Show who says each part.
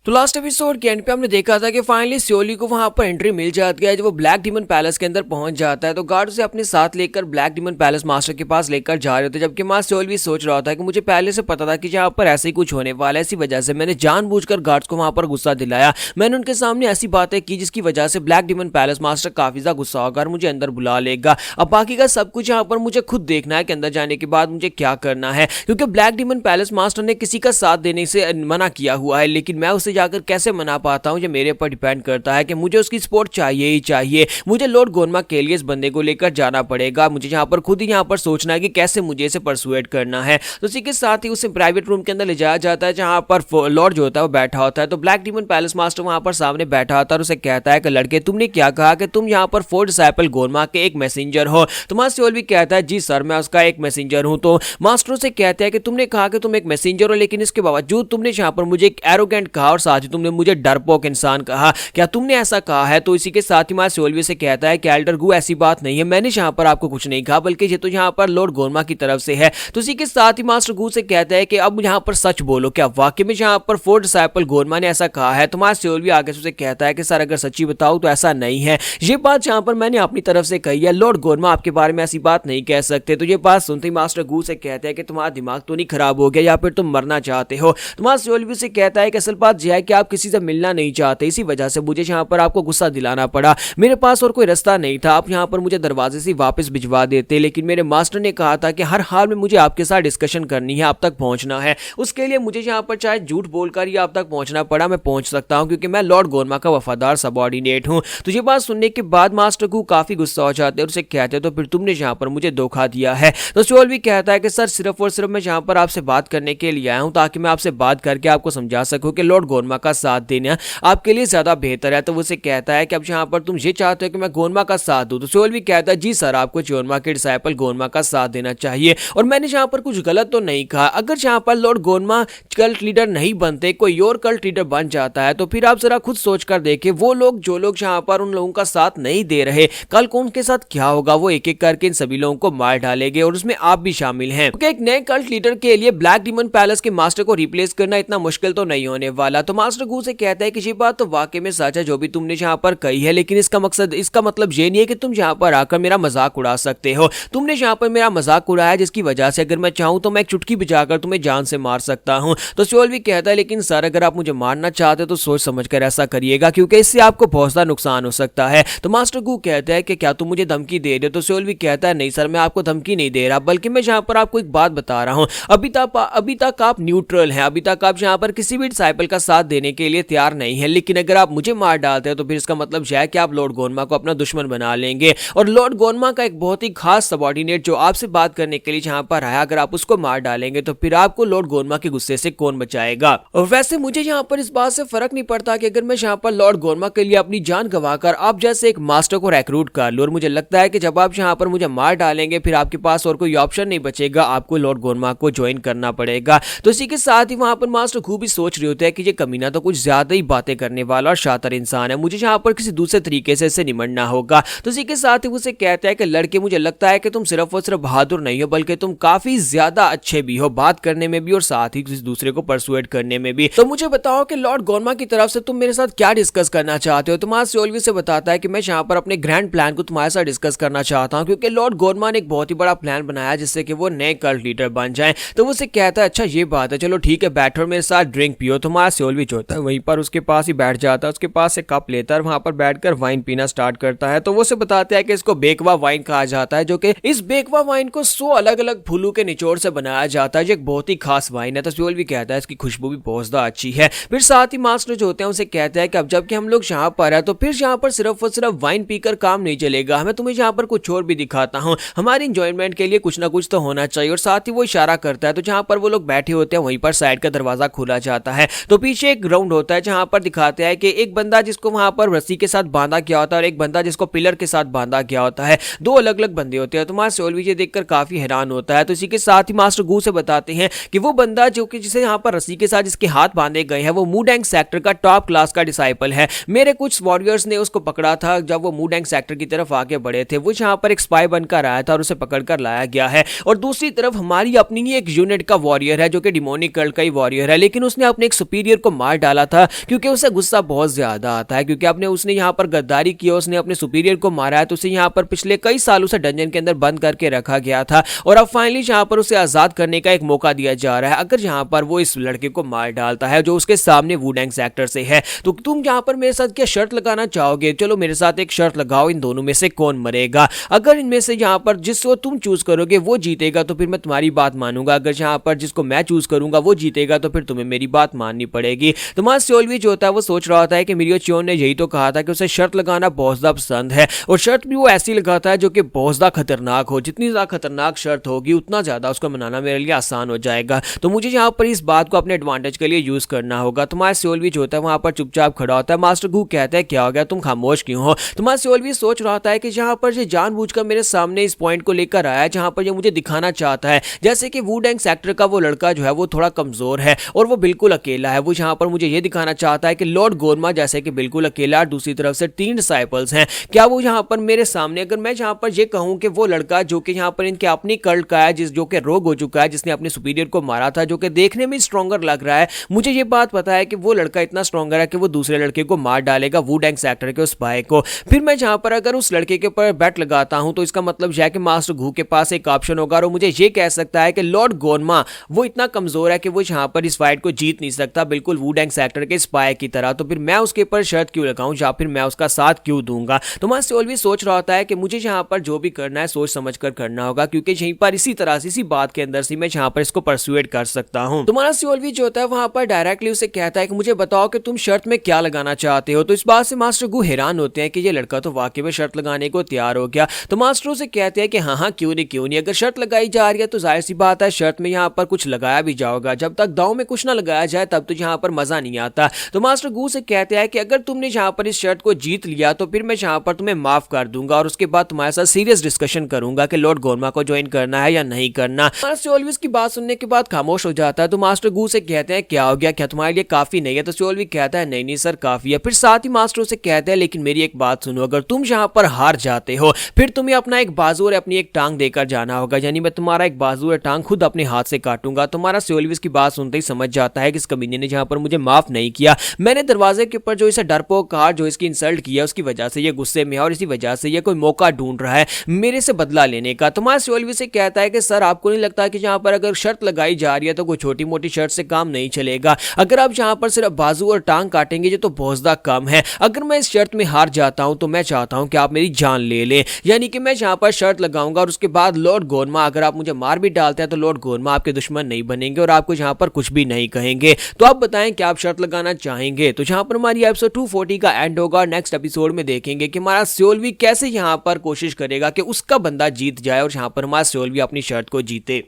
Speaker 1: तो last episode के and पे हमने देखा था कि फाइनली सियोली को वहां पर एंट्री मिल जाती है। जब वो ब्लैक डीमन पैलेस के अंदर पहुंच जाता है तो गार्ड उसे अपने साथ लेकर ब्लैक डीमन पैलेस मास्टर के पास लेकर जा रहे थे, जबकि मां सियोल भी सोच रहा था कि मुझे पहले से पता था कि यहाँ पर ऐसे ही कुछ होने वाला है, इसी वजह से मैंने जानबूझकर गार्ड्स को वहां पर गुस्सा दिलाया। मैंने उनके सामने ऐसी बातें की जिसकी वजह से ब्लैक डीमन पैलेस मास्टर काफी ज्यादा गुस्सा होगा और मुझे अंदर बुला लेगा। अब बाकी का सब कुछ यहाँ पर मुझे खुद देखना है कि अंदर जाने के बाद मुझे क्या करना है, क्योंकि ब्लैक डीमन पैलेस मास्टर ने किसी का साथ देने से मना किया हुआ है, लेकिन मैं उसे जाकर कैसे मना पाता हूं ये मेरे पर डिपेंड करता है कि मुझे उसकी सपोर्ट चाहिए ही चाहिए। मुझे लॉर्ड गोनमा के लिए इस बंदे को लेकर जाना पड़ेगा। मुझे यहाँ पर खुद ही यहाँ पर सोचना है कि कैसे मुझे इसे परसुएट करना है। तो इसी के साथ ही उसे प्राइवेट रूम के अंदर ले जाया जाता है जहाँ पर लॉर्ड जो होता है वो बैठा होता है। तो ब्लैक डीमन पैलेस मास्टर वहां पर सामने बैठा होता है और उसे कहता है कि लड़के तुमने क्या कहा कि तुम यहाँ पर 4 डिसाइपल गोनमा के एक मैसेंजर हो। तो मास्टर सियोल भी कहता है जी सर मैं उसका एक मैसेंजर हूँ। तो मास्टर से कहता है कि तुमने कहा कि तुम एक मैसेंजर हो, लेकिन इसके बावजूद तुमने यहाँ पर मुझे एक एरोगेंट कहा और साथ ही तुमने मुझे डरपोक इंसान कहा, क्या तुमने ऐसा कहा है? तो इसी के साथ ही मास्टर सियोल भी से कहता है कि एल्डर गु ऐसी बात नहीं है, मैंने यहाँ पर आपको कुछ नहीं कहा, बल्कि ये तो यहाँ पर लॉर्ड गोरमा की तरफ से है। तो इसी के साथ ही मास्टर गु से कहता है कि अब यहाँ पर सच बोलो, क्या वाकई में यहाँ पर 4 डिसाइपल गोरमा ने ऐसा कहा है? तो मास्टर सियोल भी आगे से कहता है कि सर अगर सच्ची बताओ तो ऐसा नहीं है, ये बात यहाँ पर मैंने अपनी तरफ से कही है, लॉर्ड गोरमा आपके बारे में ऐसी बात नहीं कह सकते। तो ये बात सुनते ही मास्टर गु से कहते हैं कि तुम्हारा दिमाग तो नहीं खराब हो गया या फिर तुम मरना चाहते हो? तो मास्टर सियोल भी से कहता है कि असल बात यह है कि आप किसी से मिलना नहीं चाहते, इसी वजह से मुझे यहाँ पर आपको गुस्सा दिलाना पड़ा। मेरे पास और कोई रास्ता नहीं था, आप यहाँ पर मुझे दरवाजे से वापस भिजवा देते, लेकिन मेरे मास्टर ने कहा था कि हर हाल में मुझे आपके साथ डिस्कशन करनी है, आप तक पहुंचना है। उसके लिए मुझे यहाँ पर चाहे झूठ बोलकर ही आप तक पहुंचना पड़ा, मैं पहुंच सकता हूँ क्योंकि मैं लॉर्ड गोरमा का वफादार सबऑर्डिनेट हूँ। तो ये बात सुनने के बाद मास्टर को काफी गुस्सा हो जाते हैं और उसे कहते हैं तो फिर तुमने यहाँ पर मुझे धोखा दिया है। तो सियोल भी कहता है कि सर सिर्फ और सिर्फ मैं यहाँ पर आपसे बात करने के लिए आया हूँ ताकि मैं आपसे बात करके आपको समझा सकूँ कि लॉर्ड गोरमा का साथ देना आपके लिए ज्यादा बेहतर है। तो वो कहता है कि अब यहाँ पर तुम ये चाहते हो कि मैं गोनमा का साथ दूं? तो सियोल भी कहता है जी सर आपको गोरमा के डिसाइपल गोनमा का साथ देना चाहिए और मैंने यहाँ पर कुछ गलत तो नहीं कहा। अगर यहाँ पर लॉर्ड गोनमा कल्ट लीडर नहीं बनते, कोई और कल्ट लीडर बन जाता है, तो फिर आप जरा खुद सोच कर देखें वो लोग जो लोग यहाँ पर उन लोगों का साथ नहीं दे रहे, कल को उनके साथ क्या होगा? वो एक एक करके इन सभी लोगों को मार डालेंगे और उसमें आप भी शामिल हैं, क्योंकि एक नए कल्ट लीडर के लिए ब्लैक डीमन पैलेस के मास्टर को रिप्लेस करना इतना मुश्किल तो नहीं होने वाला। तो मास्टर गु से कहता है कि ये बात तो वाकई में सच है जो भी तुमने यहाँ पर कही है, लेकिन इसका मतलब ये नहीं है कि तुम यहाँ पर आकर मेरा मजाक उड़ा सकते हो। तुमने यहाँ पर मेरा मजाक उड़ाया जिसकी वजह से अगर मैं चाहूँ तो मैं एक चुटकी बजाकर तुम्हें जान से मार सकता हूँ। तो सियोल भी कहता है लेकिन सर अगर आप मुझे मारना चाहते हो तो सोच समझकर ऐसा करिएगा क्योंकि इससे आपको बहुत ज़्यादा नुकसान हो सकता है। तो मास्टर गु कहता है कि क्या तुम मुझे धमकी दे रहे हो? तो सियोल भी कहता है नहीं सर मैं आपको धमकी नहीं दे रहा, बल्कि मैं यहाँ पर आपको एक बात बता रहा हूँ। अभी तक आप न्यूट्रल हैं, अभी तक आप यहाँ पर किसी भी डिसाइपल का साथ देने के लिए तैयार नहीं है, लेकिन अगर आप मुझे मार डालते हो तो फिर इसका मतलब यह है कि आप लॉर्ड गोनमा को अपना दुश्मन बना लेंगे और लॉर्ड गोनमा का एक बहुत ही खास सबऑर्डिनेट जो आपसे बात करने के लिए यहाँ पर आया, अगर आप उसको मार डालेंगे तो फिर आपको लॉर्ड गोनमा के गुस्से से कौन बचाएगा? और वैसे मुझे यहाँ पर इस बात से फर्क नहीं पड़ता कि अगर मैं यहाँ पर लॉर्ड गोरमा के लिए अपनी जान गंवाकर आप जैसे एक मास्टर को रिक्रूट कर लूं, और मुझे लगता है कि जब आप यहाँ पर मुझे मार डालेंगे फिर आपके पास और कोई ऑप्शन नहीं बचेगा, आपको लॉर्ड गोरमा को ज्वाइन करना पड़ेगा। तो इसी के साथ ही वहां पर मास्टर खूब ही सोच रहे होते हैं कि ये कमीना तो कुछ ज्यादा ही बातें करने वाला और शातिर इंसान है, मुझे यहाँ पर किसी दूसरे तरीके से इससे निमटना होगा। तो इसी के साथ ही उसे कहता है कि लड़के मुझे लगता है कि तुम सिर्फ और सिर्फ बहादुर नहीं हो बल्कि तुम काफी ज्यादा अच्छे भी हो, बात करने में भी और साथ ही किसी दूसरे को परसुएट करने में भी। तो मुझे बताओ कि लॉर्ड गोरमा की तरफ से तुम मेरे साथ क्या डिस्कस करना चाहते हो? तो मास्टर सियोल भी से बताता है कि मैं यहाँ पर अपने ग्रैंड प्लान को तुम्हारे साथ डिस्कस करना चाहता हूँ क्योंकि लॉर्ड गोरमा ने एक बहुत ही बड़ा प्लान बनाया जिससे कि वो नए कल्ट लीडर बन जाए। तो वो कहता है अच्छा ये बात है, चलो ठीक है बैठो मेरे साथ ड्रिंक पियो। तो मास्टर सियोल भी होता है वहीं पर उसके पास ही बैठ जाता है, उसके पास से कप लेता है, वहां पर बैठकर वाइन पीना स्टार्ट करता है। तो वो से बताते हैं कि इसको बेकवा वाइन कहा जाता है, जो कि इस बेकवा वाइन को 100 अलग अलग फूलों के निचोड़ से बनाया जाता है, जो एक बहुत ही खास वाइन है। तो सियोल भी कहता है इसकी खुशबू भी बहुत ज्यादा अच्छी है। फिर साथ ही मास्टर जो होते हैं उसे कहते हैं कि अब जबकि हम लोग यहाँ पर है तो फिर यहाँ पर सिर्फ और सिर्फ वाइन पीकर काम नहीं चलेगा, हमें तुम्हें यहाँ पर कुछ और भी दिखाता हूँ, हमारी इंजॉयमेंट के लिए कुछ ना कुछ तो होना चाहिए। और साथ ही वो इशारा करता है तो जहाँ पर वो लोग बैठे होते हैं वहीं पर साइड का दरवाजा खोला जाता है। तो पीछे एक ग्राउंड होता है जहाँ पर दिखाते हैं कि एक बंदा जिसको वहां पर रस्सी के साथ बांधा गया होता है और एक बंदा जिसको पिलर के साथ बांधा गया होता है, 2 अलग अलग बंदे होते हैं। तो मास्टर सियोल भी ये देखकर काफी हैरान होता है। तो इसी के साथ ही मास्टर गु से बताते हैं कि वो बंदा जो कि जिसे यहाँ पर रस्सी के साथ जिसके हाथ बांधे गए हैं वो मूडेंग सेक्टर का टॉप क्लास का डिसाइपल है। मेरे कुछ वॉरियर्स ने उसको पकड़ा था जब वो मूडेंग सेक्टर की तरफ आगे बढ़े थे, वो यहाँ पर एक स्पाई बनकर आया था और उसे पकड़कर लाया गया है। और दूसरी तरफ हमारी अपनी ही एक यूनिट का वॉरियर है जो कि डिमोनिक कल्ट का ही वॉरियर है, लेकिन उसने अपने एक सुपीरियर को को मार डाला था क्योंकि उसे गुस्सा बहुत ज्यादा आता है, क्योंकि अपने उसने यहाँ पर गद्दारी की, उसने अपने सुपीरियर को मारा है, तो उसे यहाँ पर पिछले कई सालों से डंजन के अंदर बंद करके रखा गया था और अब फाइनली यहाँ पर उसे आजाद करने का एक मौका दिया जा रहा है। अगर यहाँ पर वो इस लड़के को मार डालता है जो उसके सामने वुडेंग सेक्टर से है, तो तुम यहाँ पर मेरे साथ क्या शर्त लगाना चाहोगे? चलो मेरे साथ एक शर्त लगाओ, इन दोनों में से कौन मरेगा? अगर इनमें से यहाँ पर जिसको तुम चूज करोगे वो जीतेगा तो फिर मैं तुम्हारी बात मानूंगा, अगर यहाँ पर जिसको मैं चूज करूंगा वो जीतेगा तो फिर तुम्हें मेरी बात माननी पड़ेगी। तो मां सियोल जो होता है वो सोच रहा होता है कि मिरियो चियोन ने यही तो कहा था कि उसे शर्त लगाना बहुत ज्यादा पसंद है, और शर्त भी वो ऐसी लगाता है जो कि बहुत ज्यादा खतरनाक हो। जितनी ज्यादा खतरनाक शर्त होगी उतना ज्यादा उसको मनाना मेरे लिए आसान हो जाएगा। तो मुझे यहाँ पर इस बात को अपने एडवांटेज के लिए यूज करना होगा। तो मां सियोल जो होता है वहां पर चुपचाप खड़ा होता है। मास्टर गू कहता है क्या हो गया, तुम खामोश क्यों हो? तो मां सियोल सोच रहा होता है कि जहां पर ये जानबूझकर मेरे सामने इस पॉइंट को लेकर आया है जहां पर ये मुझे दिखाना चाहता है जैसे कि वुडेंग सेक्टर का वो लड़का जो है वो थोड़ा कमजोर है और वो बिल्कुल अकेला है। वो जहां पर मुझे ये दिखाना चाहता है कि लॉर्ड गोरमा जैसे कि बिल्कुल अकेला, दूसरी तरफ से 3 डिसाइपल्स हैं। क्या वो यहाँ पर मेरे सामने, अगर मैं यहाँ पर ये कहूँ कि वो लड़का जो कि यहाँ पर इनके अपनी कल्ट का है, जो कि रोग हो चुका है, जिसने अपने सुपीरियर को मारा था, जो कि देखने में स्ट्रॉन्गर लग रहा है, मुझे ये बात पता है कि वो लड़का इतना स्ट्रॉन्गर है कि वो दूसरे लड़के को मार डालेगा, वुडेंग सेक्टर के उस स्पाई को। फिर मैं जहां पर अगर उस लड़के के ऊपर बैट लगाता हूं तो इसका मतलब यह है कि मास्टर घू के पास एक ऑप्शन होगा और मुझे ये कह सकता है कि लॉर्ड गोरमा वो इतना कमजोर है कि वो यहाँ पर इस फाइट को जीत नहीं सकता, बिल्कुल वुडेंग सेक्टर के स्पाई की तरह। तो फिर मैं उसके ऊपर शर्त क्यों लगाऊं या फिर मैं उसका साथ क्यों दूंगा? तो मैं सियोल सोच रहा होता है कि मुझे यहाँ पर जो भी करना है सोच समझ कर करना होगा, क्योंकि यहीं पर इसी तरह से इसी बात के अंदर से मैं यहाँ पर इसको परसुएट कर सकता हूँ। तुम्हारा सियोल जो होता है वहां पर डायरेक्टली उसे कहता है कि मुझे बताओ कि तुम शर्त में क्या लगाना चाहते हो। तो इस बात से मास्टर गू हैरान होते हैं कि ये लड़का तो वाकई में शर्त लगाने को तैयार हो गया। तो मास्टरों से कहते हैं कि हाँ क्यों नहीं, अगर शर्त लगाई जा रही है तो जाहिर सी बात है शर्त में यहाँ पर कुछ लगाया भी जाओगा। जब तक दांव में कुछ ना लगाया जाए तब तो यहाँ पर मजा नहीं आता। तो मास्टर गू से कहते हैं कि अगर तुमने यहाँ पर इस शर्त को जीत लिया तो फिर मैं यहाँ पर तुम्हें माफ कर दूंगा और उसके बाद तुम्हारे साथ सीरियस डिस्कशन करूंगा कि लॉर्ड गोरमा को ज्वाइन करना है या नहीं करना। सियोल की बात सुनने के बाद खामोश हो जाता है। तो मास्टर गू से कहते हैं क्या हो गया, क्या तुम्हारे लिए काफी नहीं है? तो सियोल कहता है नहीं सर काफी है। फिर साथ ही मास्टरों से कहते हैं लेकिन मेरी एक बात सुनो, अगर तुम यहाँ पर हार जाते हो फिर तुम्हें अपना एक बाजू और अपनी एक टांग देकर जाना होगा, यानी मैं तुम्हारा एक बाजू और टांग खुद अपने हाथ से काटूंगा। तुम्हारा सियोल की बात सुनते ही समझ जाता है कि इस कमीने ने जहाँ पर मुझे माफ नहीं किया, मैंने दरवाजे के ऊपर जो इसे डरपोक कहा, जो इसकी इंसल्ट किया, उसकी वजह से ये गुस्से में है और इसी वजह से ये कोई मौका ढूंढ रहा है मेरे से बदला लेने का। तुम्हारा सियोल से कहता है कि सर आपको नहीं लगता कि यहाँ पर अगर शर्त लगाई जा रही है तो कोई छोटी मोटी शर्त से काम नहीं चलेगा? अगर आप यहाँ पर सिर्फ बाजू और टांग काटेंगे ये तो बहुत ज्यादा कम है। अगर मैं इस शर्त में हार जाता हूं तो मैं चाहता हूं कि आप मेरी जान ले लें, यानी कि मैं यहाँ पर शर्त लगाऊंगा और उसके बाद लॉर्ड गोरमा अगर आप मुझे मार भी डालते हैं तो लॉर्ड गोरमा आपके दुश्मन नहीं बनेंगे और आपको यहाँ पर कुछ भी नहीं कहेंगे। तो आप बताएं क्या आप शर्त लगाना चाहेंगे? तो यहाँ पर हमारी एपिसोड 240 का एंड होगा। नेक्स्ट एपिसोड में देखेंगे कि हमारा सियोल कैसे यहाँ पर कोशिश करेगा कि उसका बंदा जीत जाए और यहाँ पर हमारा सियोल अपनी शर्त को जीते।